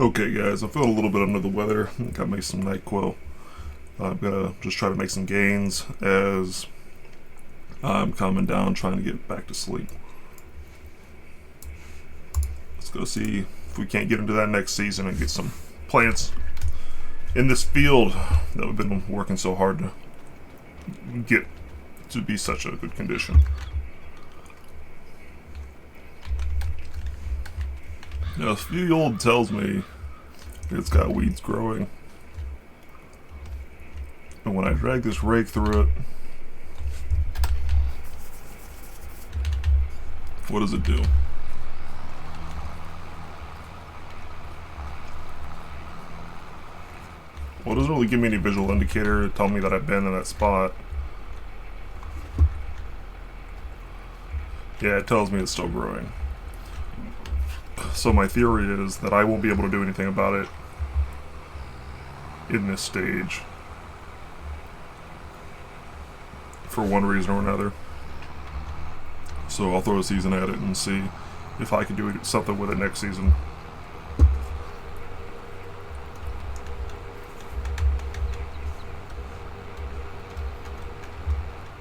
Okay, guys, I'm feeling a little bit under the weather. I think I made some NyQuil. I'm gonna just try to make some gains as I'm calming down, trying to get back to sleep. Let's go see if we can't get into that next season and get some plants in this field that we've been working so hard to get to be such a good condition. Now, if the old tells me it's got weeds growing, and when I drag this rake through it, what does it do? Well, it doesn't really give me any visual indicator to tell me that I've been in that spot. Yeah, it tells me it's still growing. So my theory is that I won't be able to do anything about it in this stage for one reason or another. So I'll throw a season at it and see if I can do something with it next season.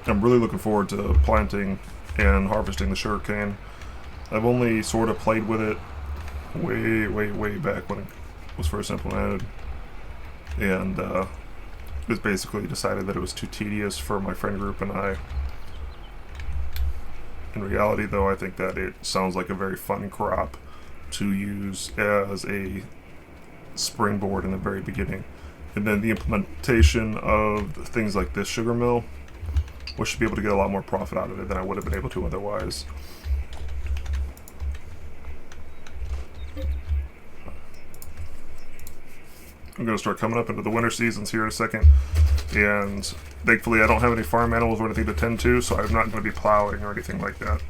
I'm really looking forward to planting and harvesting the sugarcane. I've only sort of played with it way back when it was first implemented, and it was basically decided that it was too tedious for my friend group and I. In reality, though, I think that it sounds like a very fun crop to use as a springboard in the very beginning, and then the implementation of things like this sugar mill, we should be able to get a lot more profit out of it than I would have been able to otherwise. I'm going to start coming up into the winter seasons here in a second, and thankfully I don't have any farm animals or anything to tend to, so I'm not going to be plowing or anything like that.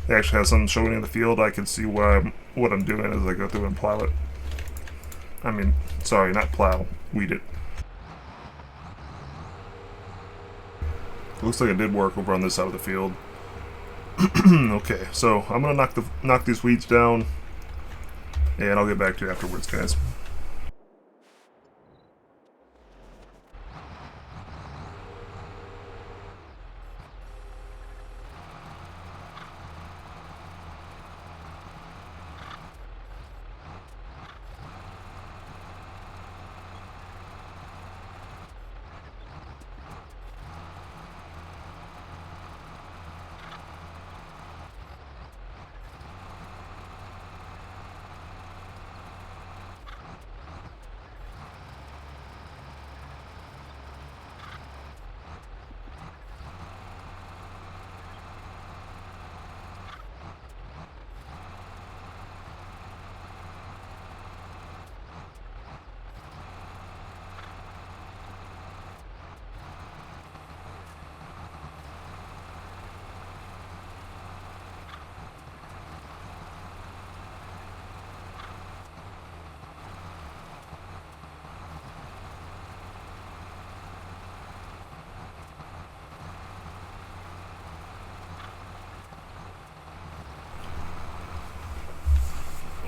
They actually have something showing in the field. I can see what I'm doing as I go through and plow it. I mean, sorry, not plow, weed it. It looks like it did work over on this side of the field. Okay, so I'm going to knock these weeds down, and I'll get back to you afterwards, guys.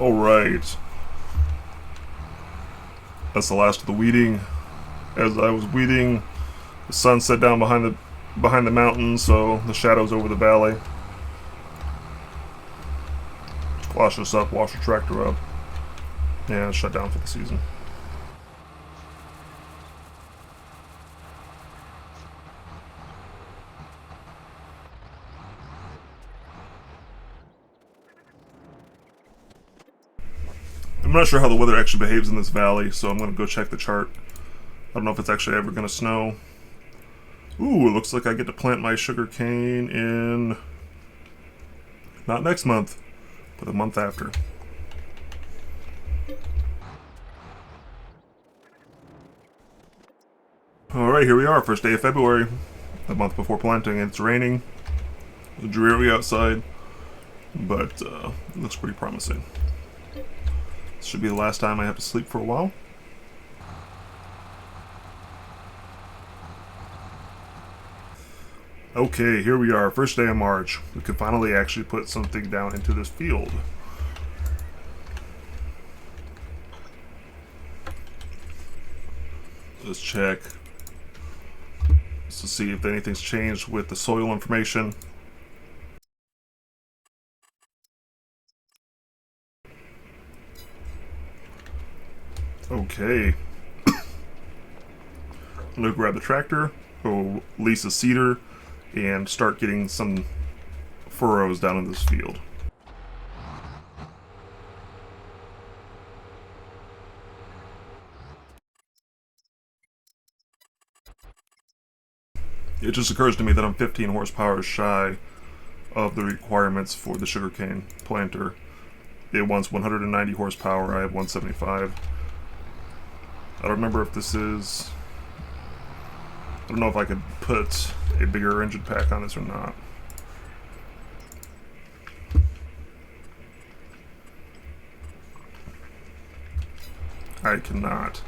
Alright. That's the last of the weeding. As I was weeding, the sun set down behind the mountains, so the shadows over the valley. Wash this up, wash the tractor up, and shut down for the season. I'm not sure how the weather actually behaves in this valley, so I'm going to go check the chart. I don't know if it's actually ever going to snow. Ooh, it looks like I get to plant my sugarcane in not next month, but the month after. Alright, here we are, first day of February, the month before planting. It's raining, it's dreary outside, but it looks pretty promising. This should be the last time I have to sleep for a while. Okay, here we are, first day of March. We could finally actually put something down into this field. Let's check to see if anything's changed with the soil information. Okay. I'm gonna grab the tractor, go lease a seeder, and start getting some furrows down in this field. It just occurs to me that I'm 15 horsepower shy of the requirements for the sugarcane planter. It wants 190 horsepower, I have 175. I don't remember if this is... I don't know if I could put a bigger engine pack on this or not. I cannot.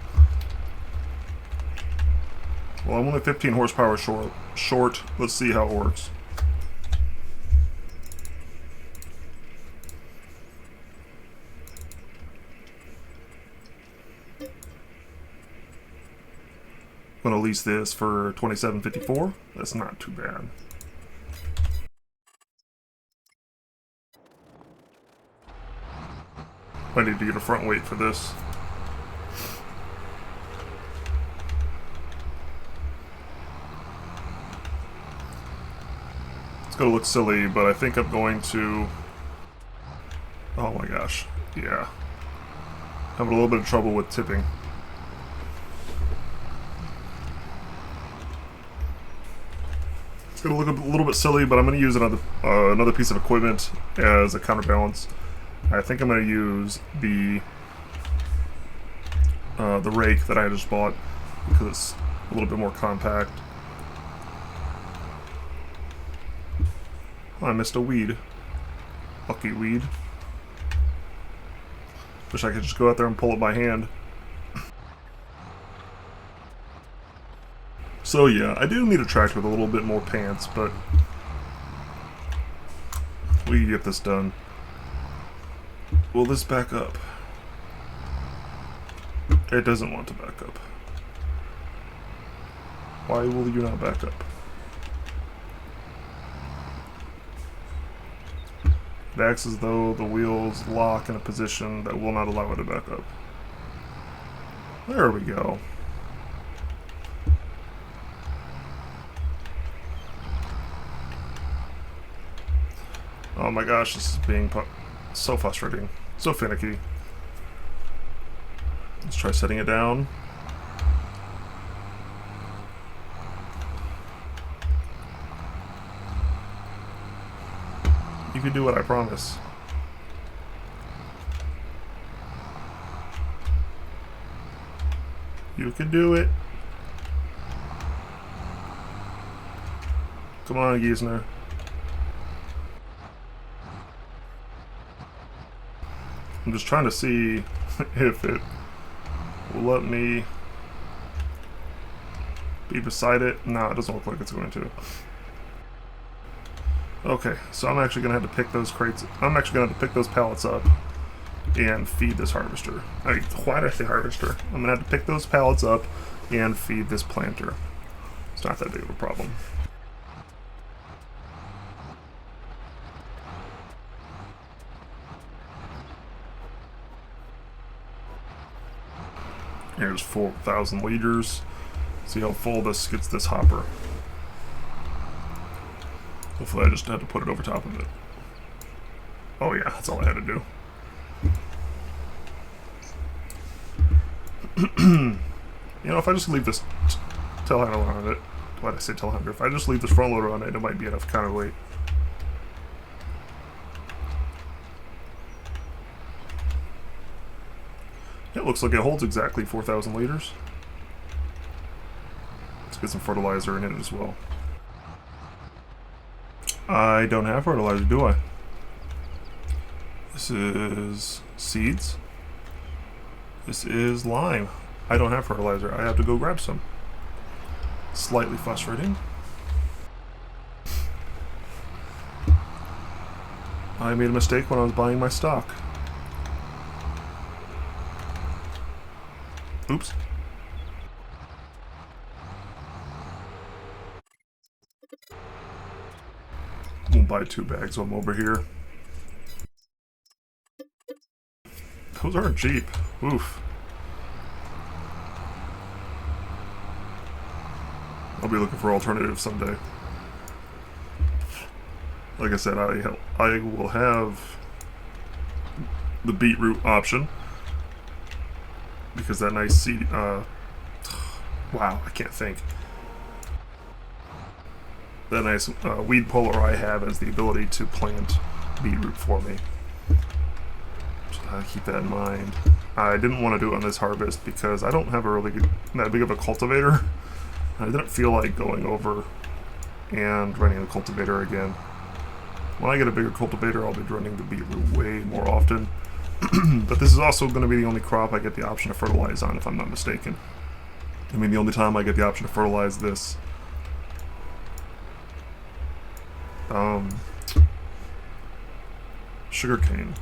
Well, I'm only 15 horsepower short. Let's see how it works. I'm gonna lease this for $27.54. That's not too bad. I need to get a front weight for this. It's gonna look silly, but I think I'm going to... Oh my gosh, yeah. Having a little bit of trouble with tipping. It's gonna look a little bit silly, but I'm gonna use another piece of equipment as a counterbalance. I think I'm gonna use the rake that I just bought because it's a little bit more compact. Oh, I missed a weed. Lucky weed. Wish I could just go out there and pull it by hand. So yeah, I do need a tractor with a little bit more pants, but we can get this done. Will this back up? It doesn't want to back up. Why will you not back up? It acts as though the wheels lock in a position that will not allow it to back up. There we go. Oh my gosh, this is being so frustrating. So finicky. Let's try setting it down. You can do what I promise. You can do it. Come on, Giesner. I'm just trying to see if it will let me be beside it. No, it doesn't look like it's going to. Okay, so I'm actually gonna have to pick those crates. I'm actually gonna have to pick those pallets up and feed this harvester. I mean, why did I say harvester? I'm gonna have to pick those pallets up and feed this planter. It's not that big of a problem. Here's 4,000 liters. See how full this gets this hopper. Hopefully I just had to put it over top of it. Oh yeah, that's all I had to do. You know, if I just leave this telehandler on it, why did I say telehandler? If I just leave this front loader on it, it might be enough counterweight. It looks like it holds exactly 4,000 liters. Let's get some fertilizer in it as well. I don't have fertilizer, do I? This is seeds. This is lime. I don't have fertilizer. I have to go grab some. Slightly frustrating. I made a mistake when I was buying my stock. Oops. buy 2 bags of them over here. Those aren't cheap. Oof. I'll be looking for alternatives someday. Like I said, I will have the beetroot option because that nice seed. Wow, I can't think. That nice weed puller I have has the ability to plant beetroot for me. So keep that in mind. I didn't want to do it on this harvest because I don't have a really good, that big of a cultivator. I didn't feel like going over and running the cultivator again. When I get a bigger cultivator, I'll be running the beetroot way more often. But this is also going to be the only crop I get the option to fertilize on, if I'm not mistaken. I mean, the only time I get the option to fertilize this. Sugarcane.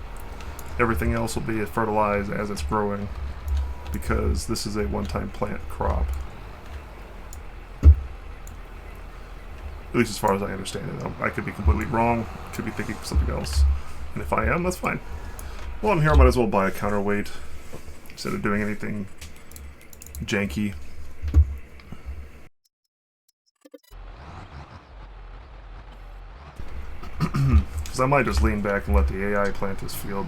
Everything else will be fertilized as it's growing because this is a one-time plant crop. At least as far as I understand it. I could be completely wrong, could be thinking of something else. And if I am, that's fine. Well, I'm here, I might as well buy a counterweight instead of doing anything janky. Because I might just lean back and let the AI plant this field.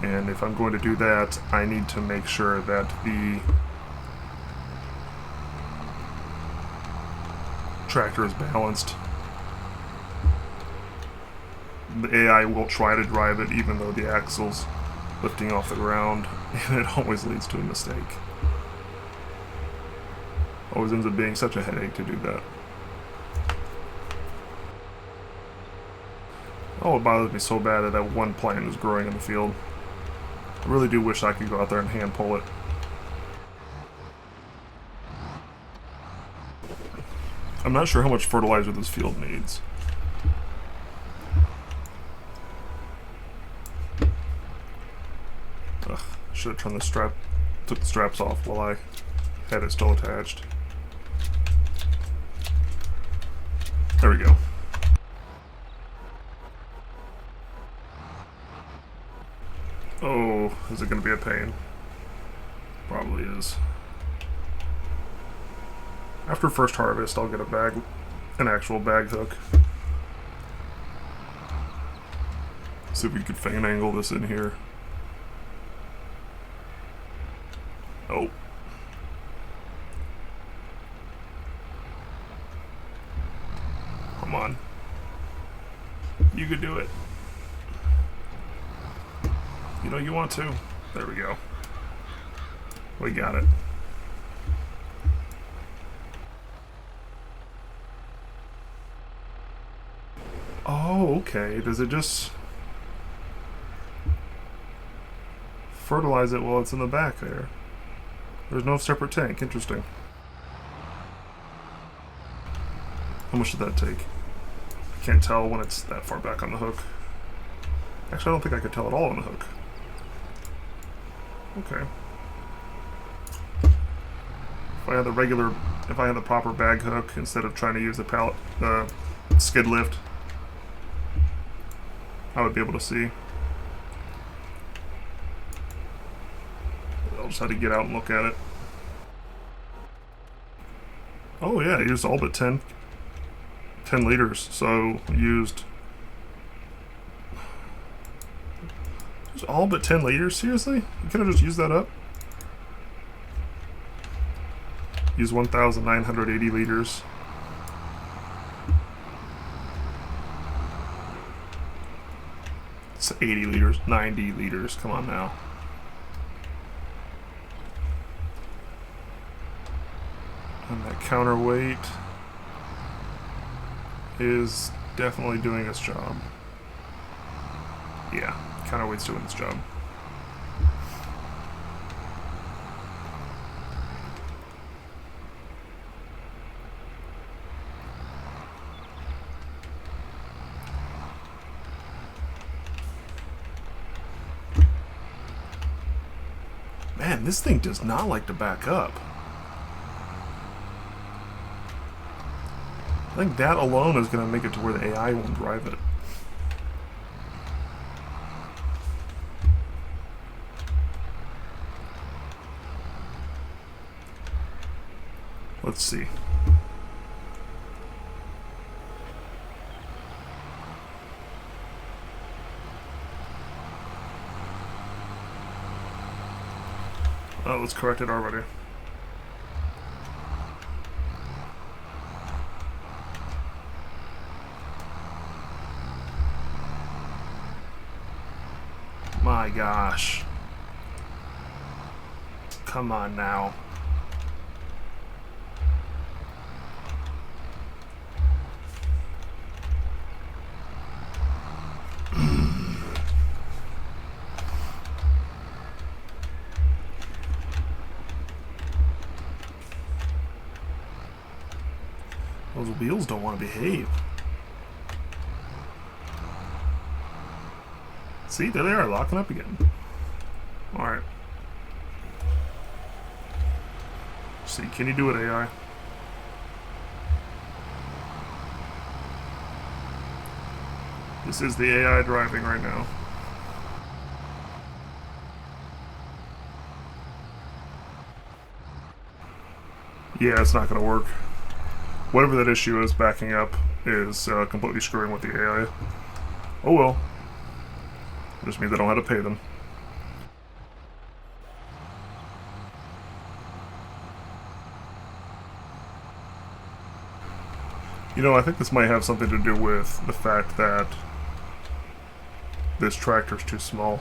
And if I'm going to do that, I need to make sure that the tractor is balanced. The AI will try to drive it even though the axle's lifting off the ground, and it always leads to a mistake. Always ends up being such a headache to do that. Oh, it bothers me so bad that that one plant is growing in the field. I really do wish I could go out there and hand pull it. I'm not sure how much fertilizer this field needs. Ugh, should have turned the took the straps off while I had it still attached. There we go. Oh, is it going to be a pain? Probably is. After first harvest, I'll get an actual bag hook. See if we could finagle this in here. Oh. Come on. You could do it. You know you want to. There we go. We got it. Oh, okay. Does it just fertilize it while it's in the back there? There's no separate tank. Interesting. How much did that take? I can't tell when it's that far back on the hook. Actually, I don't think I could tell at all on the hook. Okay. If I had the proper bag hook instead of trying to use the skid lift, I would be able to see. I'll just have to get out and look at it. Oh yeah, I used all but 10 liters, so used all but 10 liters? Seriously? You could have just used that up? Use 1,980 liters. It's 80 liters, 90 liters. Come on now. And that counterweight is definitely doing its job. Yeah, counterweight's doing its job. Man, this thing does not like to back up. I think that alone is going to make it to where the AI won't drive it. Let's see. Oh, let's correct it already. My gosh. Come on now. Those wheels don't want to behave. See, there they are, locking up again. Alright. See, can you do it, AI? This is the AI driving right now. Yeah, it's not going to work. Whatever that issue is backing up is completely screwing with the AI. Oh well. Just means I don't have to pay them. You know, I think this might have something to do with the fact that this tractor's too small.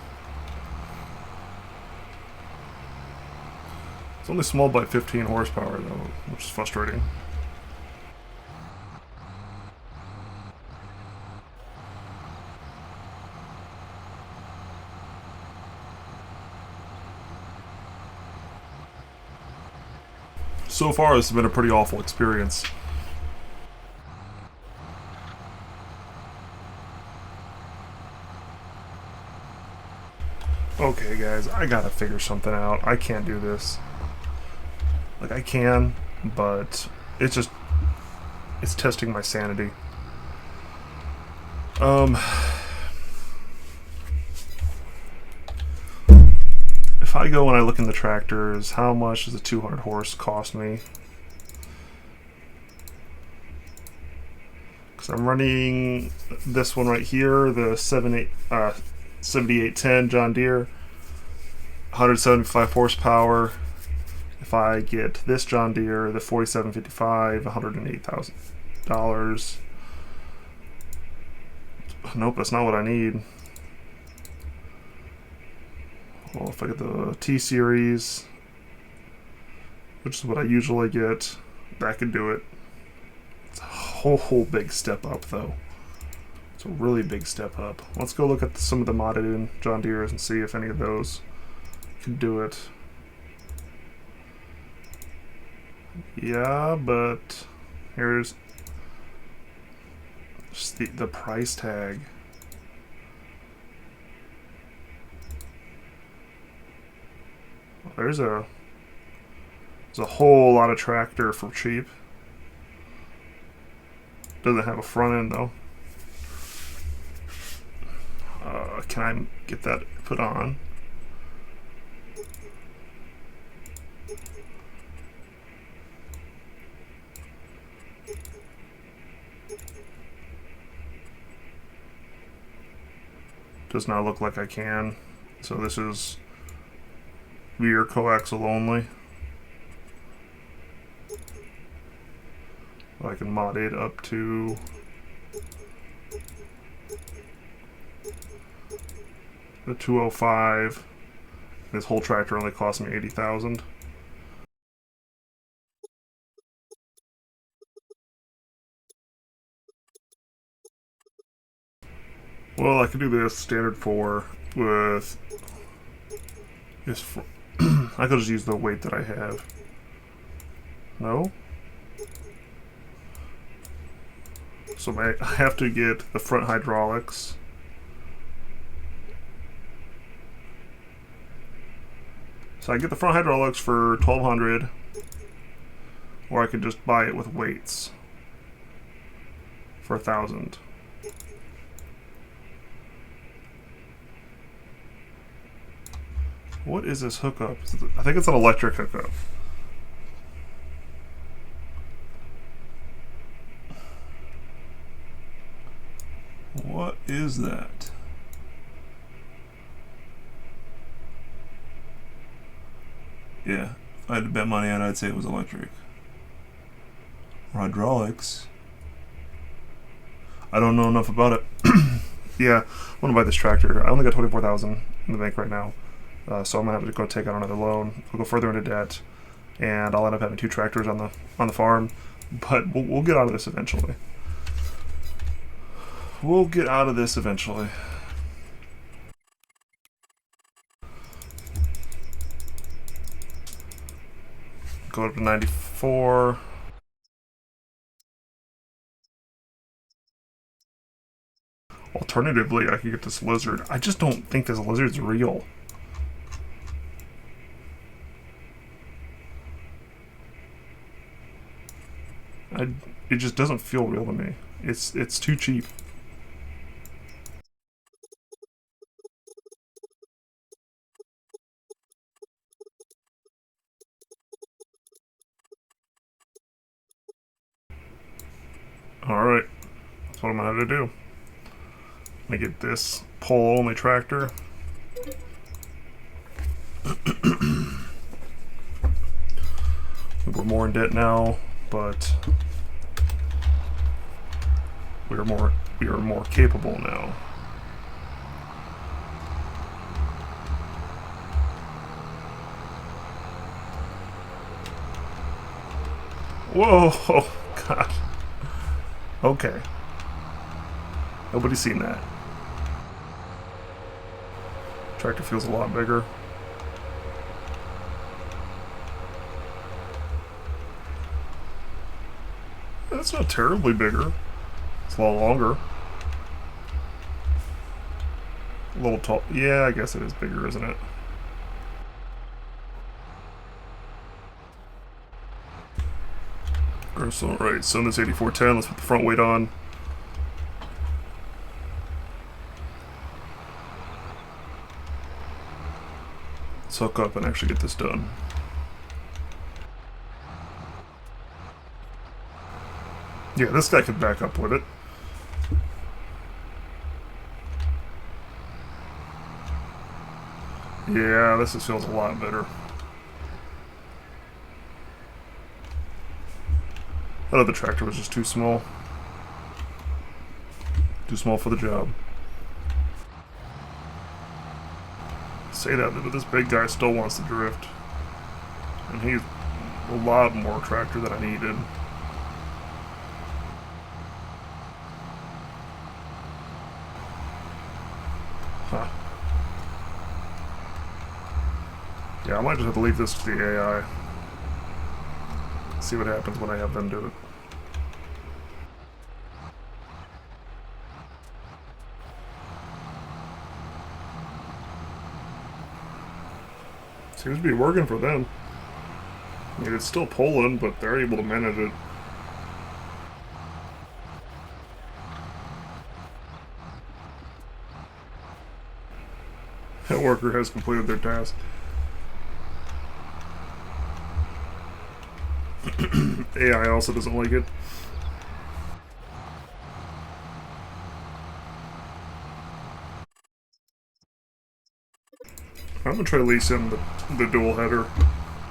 It's only small by 15 horsepower though, which is frustrating. So far, this has been a pretty awful experience. Okay, guys, I gotta figure something out. I can't do this. Like, I can, but it's testing my sanity. If I go and I look in the tractors, how much does a 200 horse cost me? Because I'm running this one right here, the 7810 John Deere, 175 horsepower. If I get this John Deere, the 4755, $108,000. Nope, that's not what I need. Well, if I get the T-Series, which is what I usually get, that could do it. It's a whole big step up, though. It's a really big step up. Let's go look at some of the modded John Deeres and see if any of those can do it. Yeah, but here's just the price tag. There's a whole lot of tractor for cheap. Doesn't have a front end though. Can I get that put on? Does not look like I can. So this is rear coaxial only. I can mod it up to the 205. This whole tractor only cost me $80,000. Well, I could do this standard 4 with this. I could just use the weight that I have. No? So I have to get the front hydraulics. So I get the front hydraulics for $1,200, or I could just buy it with weights for $1,000. What is this hookup? I think it's an electric hookup. is that? Yeah, if I had to bet money on it, I'd say it was electric. Or hydraulics. I don't know enough about it. Yeah, I want to buy this tractor. I only got $24,000 in the bank right now, so I'm gonna have to go take out another loan. I'll go further into debt, and I'll end up having 2 tractors on the farm. But we'll get out of this eventually. We'll get out of this eventually. Go up to 94. Alternatively, I could get this lizard. I just don't think this lizard's real. It just doesn't feel real to me. It's too cheap. Alright, that's what I'm gonna have to do. I'm gonna get this pole-only tractor. We're more in debt now, but we are more capable now. Whoa, oh, God. Okay. Nobody's seen that. Tractor feels a lot bigger. That's not terribly bigger. It's a lot longer. A little tall. Yeah, I guess it is bigger, isn't it? Alright, so in this 8410, let's put the front weight on. Let's hook up and actually get this done. Yeah, this guy could back up with it. Yeah, this just feels a lot better. That other tractor was just too small. Too small for the job. Say that, but this big guy still wants to drift. And he's a lot more tractor than I needed. Huh. Yeah, I might just have to leave this to the AI. See what happens when I have them do it. Seems to be working for them. I mean, it's still pulling, but they're able to manage it. That worker has completed their task. AI also doesn't like it. I'm gonna try leasing the dual header,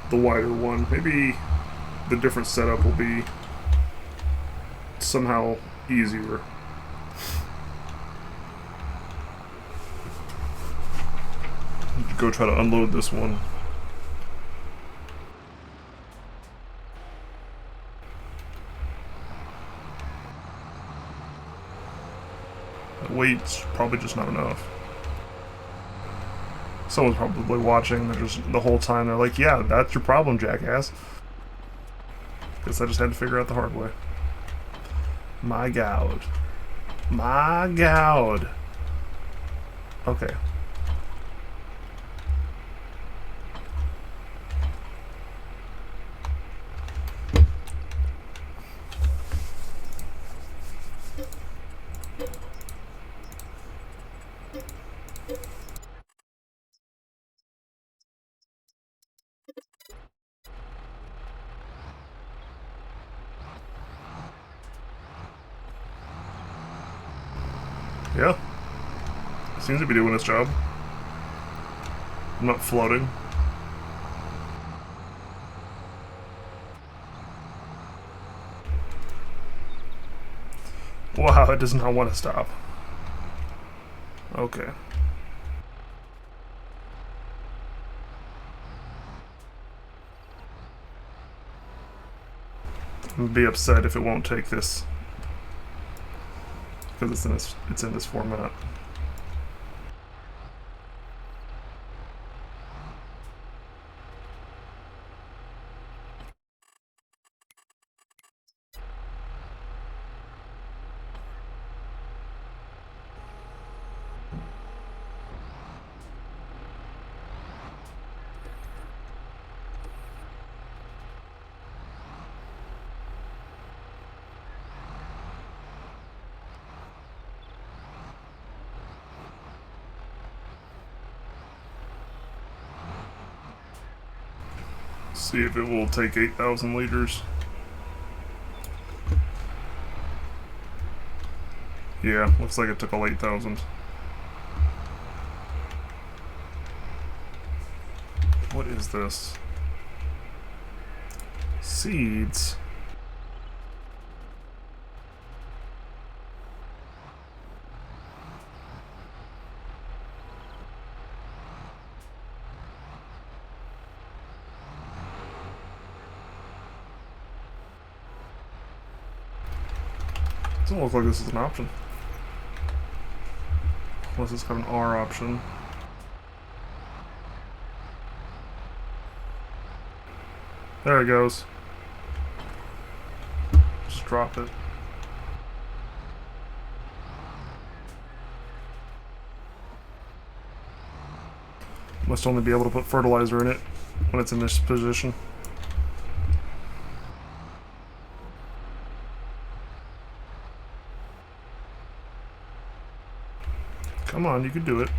the wider one. Maybe the different setup will be somehow easier. Go try to unload this one. The weight's probably just not enough. Someone's probably watching. They're just the whole time. They're like, "Yeah, that's your problem, jackass." Guess I just had to figure out the hard way. My God. My God. Okay. Yeah. Seems to be doing its job. I'm not floating. Wow, it does not want to stop. Okay. I'm gonna be upset if it won't take this, because it's in this format. See if it will take 8,000 liters. Yeah, looks like it took all 8,000. What is this? Seeds? Doesn't look like this is an option. Unless it's got an R option. There it goes. Just drop it. Must only be able to put fertilizer in it when it's in this position. Come on, you can do it.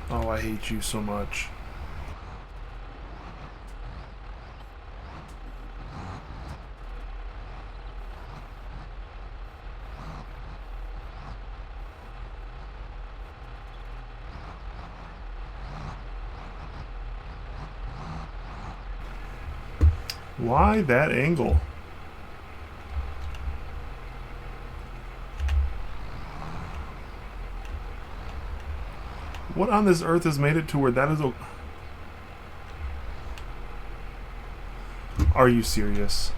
Oh, I hate you so much. Why that angle? What on this earth has made it to where that is a... Are you serious?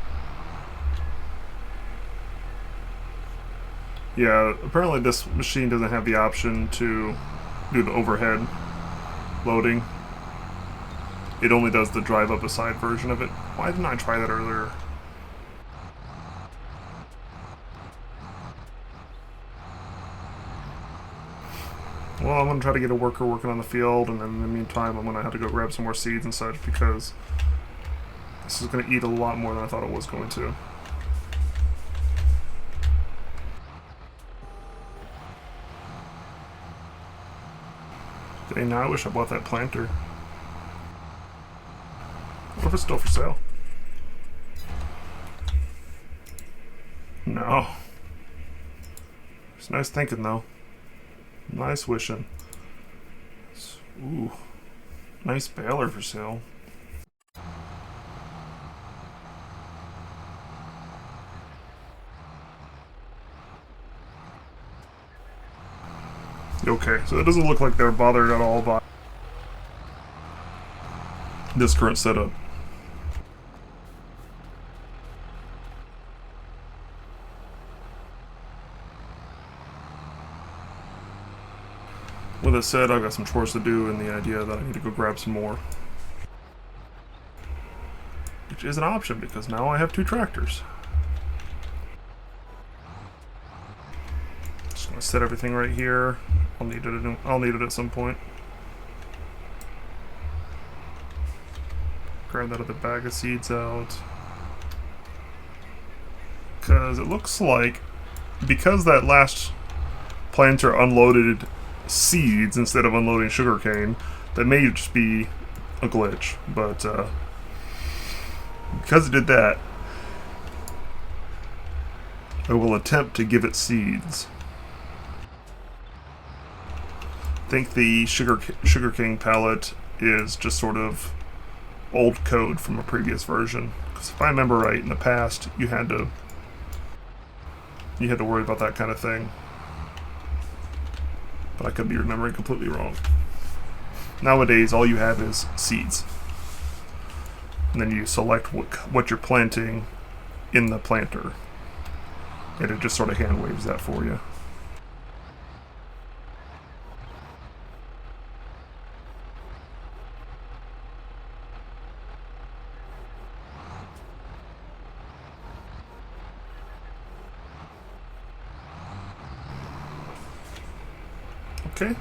Yeah, apparently this machine doesn't have the option to do the overhead loading. It only does the drive up a side version of it. Why didn't I try that earlier? Well, I'm going to try to get a worker working on the field, and then in the meantime I'm going to have to go grab some more seeds and such, because this is going to eat a lot more than I thought it was going to. Dang, now I wish I bought that planter. What if it's still for sale? No. It's nice thinking, though. Nice wishing. Ooh. Nice baler for sale. Okay, so it doesn't look like they're bothered at all by this current setup. With that said, I've got some chores to do, and the idea that I need to go grab some more. Which is an option, because now I have 2 tractors. Just gonna set everything right here. I'll need it at some point. Grab that other bag of seeds out. Because it looks like, because that last planter unloaded seeds instead of unloading sugarcane, that may just be a glitch, but because it did that, I will attempt to give it seeds. I think the sugarcane palette is just sort of old code from a previous version. Because if I remember right, in the past you had to worry about that kind of thing. But I could be remembering completely wrong. Nowadays, all you have is seeds. And then you select what you're planting in the planter. And it just sort of hand waves that for you. Okay.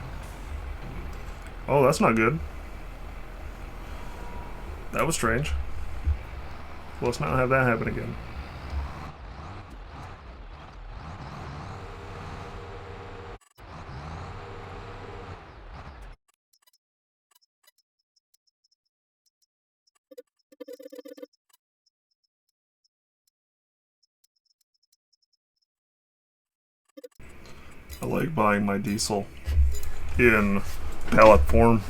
Oh, that's not good. That was strange. Well, let's not have that happen again. I like buying my diesel in pallet form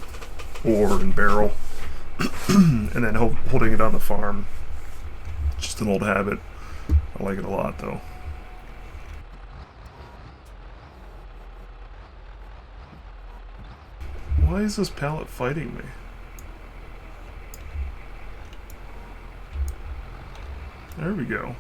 or in barrel and then holding it on the farm. Just an old habit. I like it a lot though. Why is this pallet fighting me? There we go.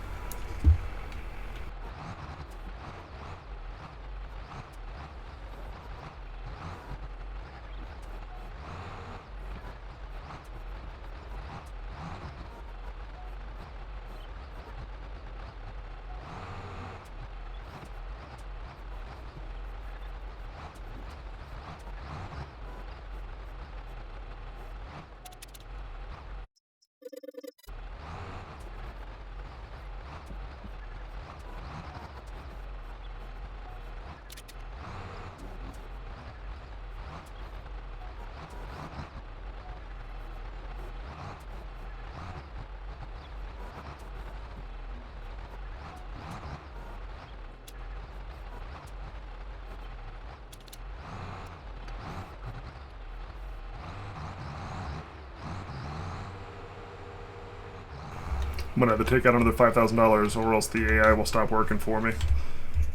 I'm gonna have to take out another $5,000 or else the AI will stop working for me.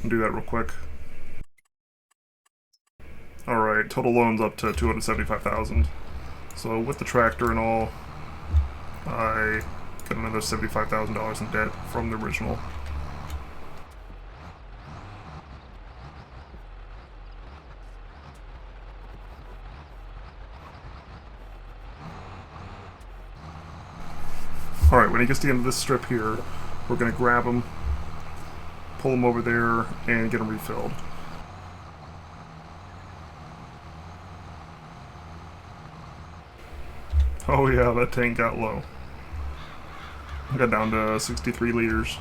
I'll do that real quick. Alright, total loans up to $275,000. So with the tractor and all, I got another $75,000 in debt from the original. Alright, when he gets to the end of this strip here, we're going to grab him, pull him over there, and get him refilled. Oh yeah, that tank got low. I got down to 63 liters,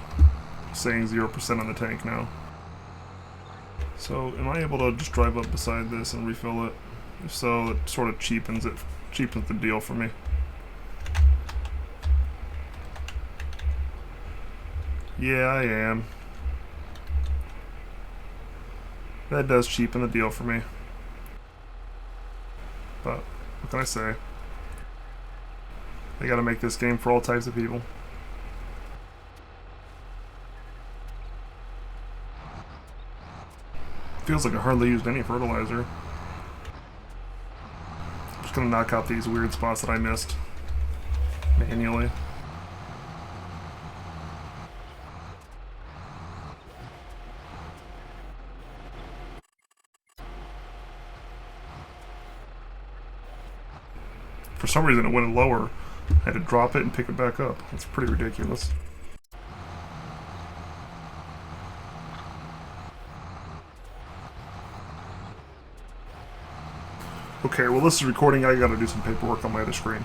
saying 0% on the tank now. So, am I able to just drive up beside this and refill it? If so, it sort of cheapens the deal for me. Yeah, I am. That does cheapen the deal for me. But, what can I say? They gotta make this game for all types of people. Feels like I hardly used any fertilizer. Just gonna knock out these weird spots that I missed manually. For some reason it went lower. I had to drop it and pick it back up. It's pretty ridiculous. Okay, well this is recording. I gotta do some paperwork on my other screen.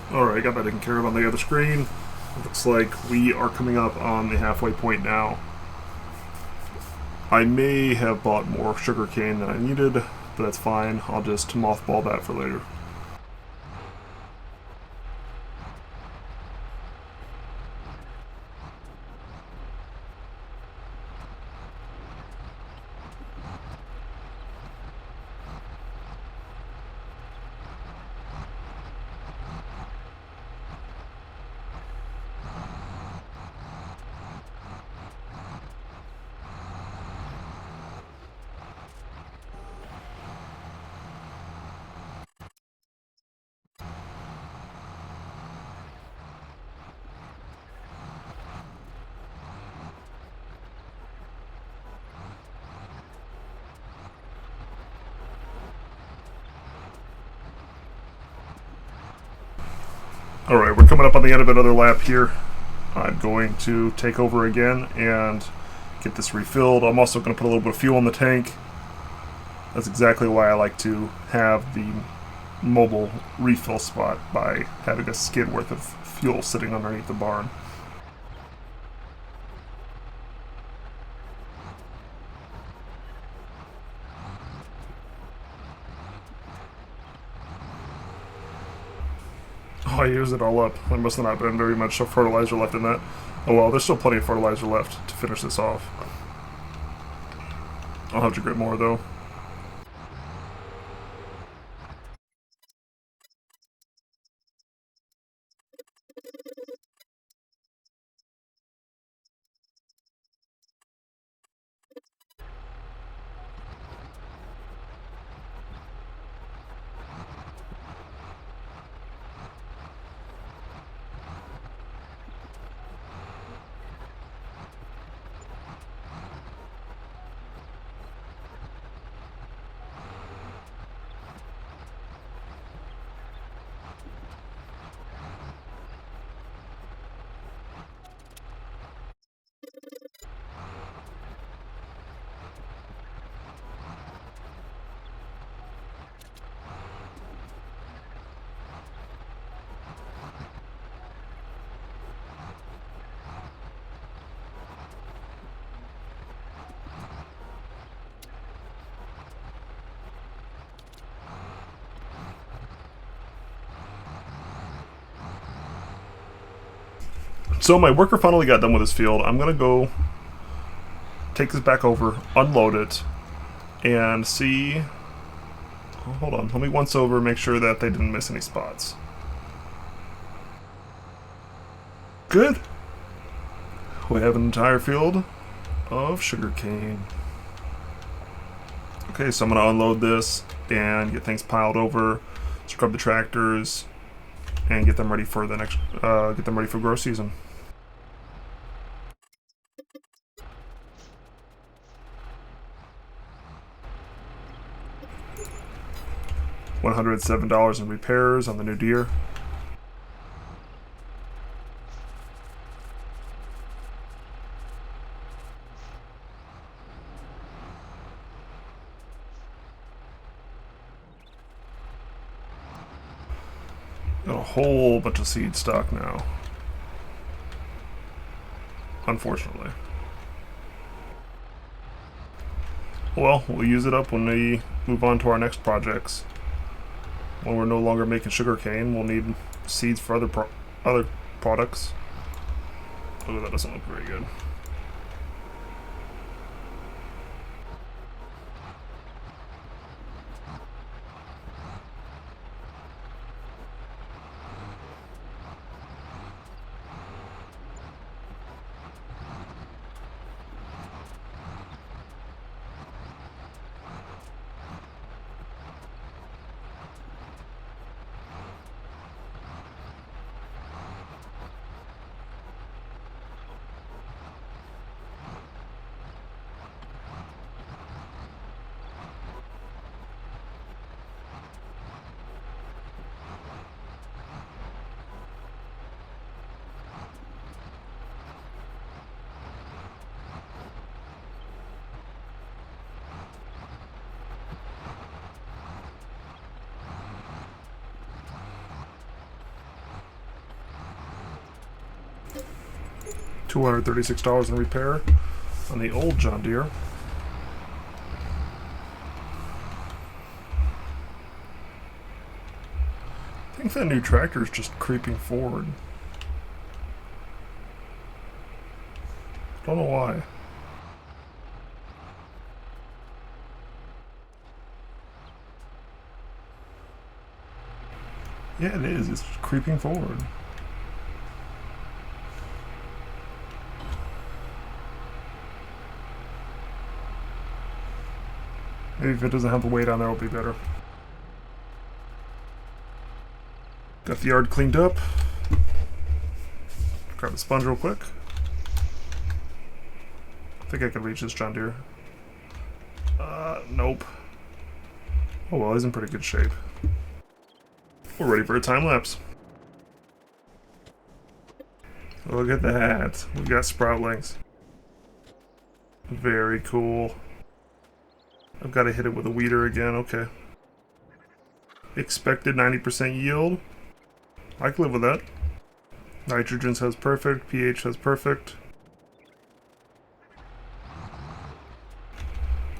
Alright, got that taken care of on the other screen. Looks like we are coming up on the halfway point now. I may have bought more sugarcane than I needed, but that's fine. I'll just mothball that for later. Alright, we're coming up on the end of another lap here. I'm going to take over again and get this refilled. I'm also going to put a little bit of fuel in the tank. That's exactly why I like to have the mobile refill spot, by having a skid worth of fuel sitting underneath the barn. Oh, I used it all up. There must have not been very much fertilizer left in that. Oh well, there's still plenty of fertilizer left to finish this off. I'll have to get more though. So my worker finally got done with his field. I'm gonna go take this back over, unload it, and see. Oh, hold on, let me once over, make sure that they didn't miss any spots. Good. We have an entire field of sugarcane. Okay, so I'm gonna unload this and get things piled over, scrub the tractors, and get them ready for the next. Get them ready for grow season. $107 in repairs on the new deer. Got a whole bunch of seed stock now, unfortunately. Well, we'll use it up when we move on to our next projects. When we're no longer making sugarcane, we'll need seeds for other products. Oh, that doesn't look very good. $236 in repair on the old John Deere. I think that new tractor is just creeping forward. Don't know why. Yeah, it is. It's creeping forward. Maybe if it doesn't have the weight on there, it'll be better. Got the yard cleaned up. Grab the sponge real quick. I think I can reach this John Deere. Nope. Oh well, he's in pretty good shape. We're ready for a time lapse. Look at that. We got sproutlings. Very cool. I've got to hit it with a weeder again. Okay. Expected 90% yield. I can live with that. Nitrogen says perfect. pH says perfect.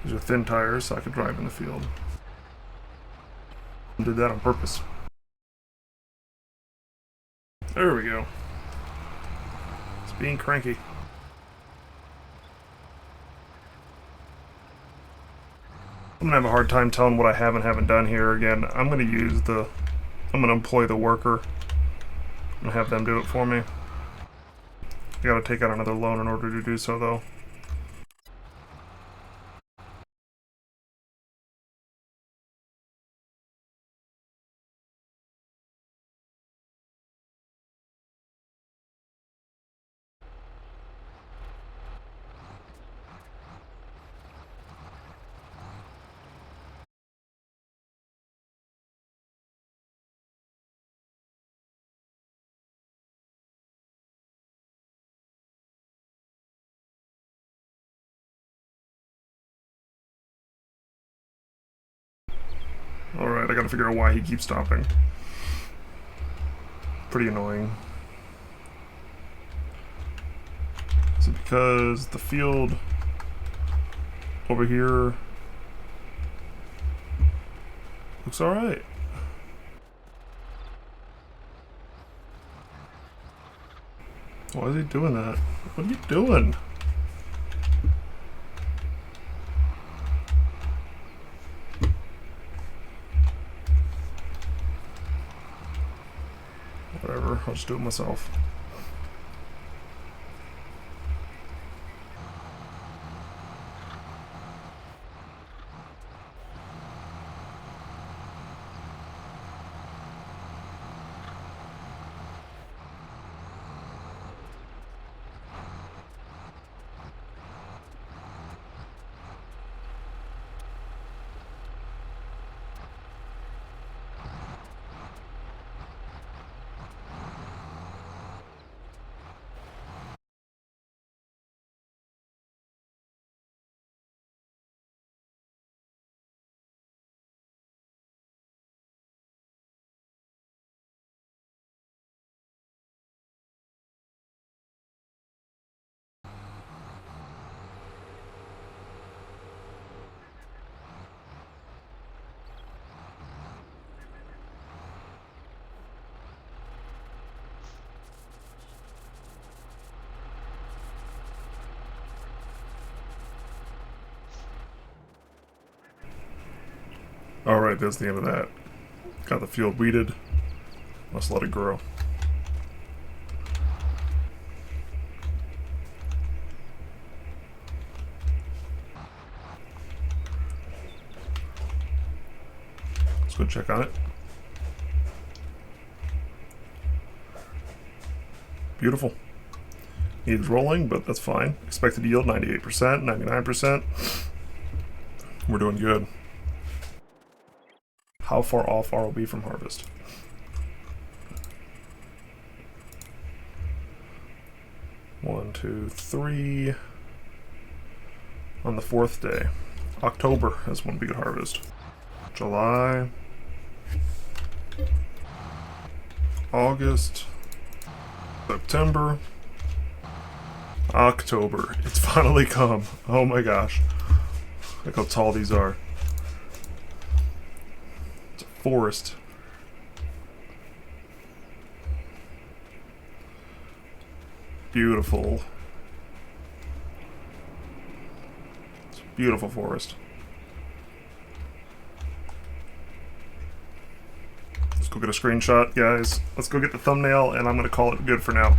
These are thin tires, so I could drive in the field. I did that on purpose. There we go. It's being cranky. I'm gonna have a hard time telling what I have and haven't done here. Again, I'm gonna employ the worker and have them do it for me. I gotta take out another loan in order to do so, though. Alright, I gotta figure out why he keeps stopping. Pretty annoying. Is it because the field over here looks alright? Why is he doing that? What are you doing? Whatever, I'll just do it myself. Alright, that's the end of that. Got the field weeded. Let's let it grow. Let's go check on it. Beautiful. Needs rolling, but that's fine. Expected yield 98%, 99%. We're doing good. How far off are we from harvest? One, two, three. On the 4th day. October is when we could harvest. July. August. September. October. It's finally come. Oh my gosh. Look how tall these are. It's a forest. Beautiful. It's a beautiful forest. Let's go get a screenshot, guys. Let's go get the thumbnail, and I'm going to call it good for now.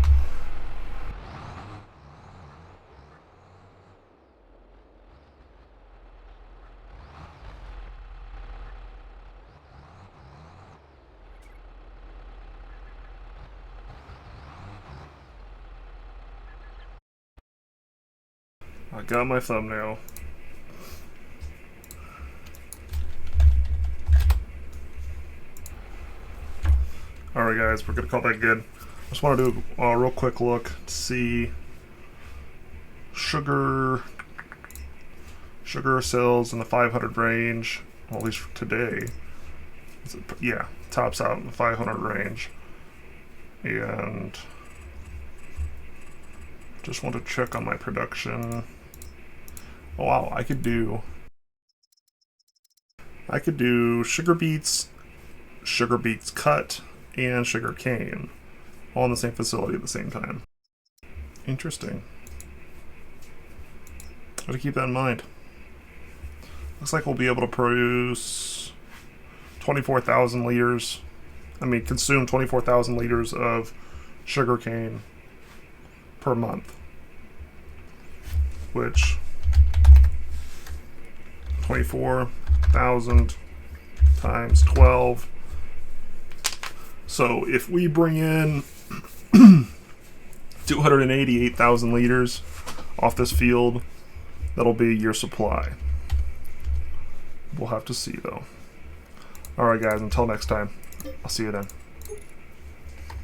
I got my thumbnail. Alright guys, we're gonna call that good. Just want to do a real quick look to see sugar sales in the 500 range, well, at least for today. Yeah, tops out in the 500 range. And just want to check on my production. Oh wow, I could do sugar beets cut, and sugar cane all in the same facility at the same time. Interesting. Got to keep that in mind. Looks like we'll be able to produce 24,000 liters. Consume 24,000 liters of sugar cane per month, which 24,000 times 12. So if we bring in 288,000 liters off this field, that'll be your supply. We'll have to see though. Alright guys, until next time, I'll see you then.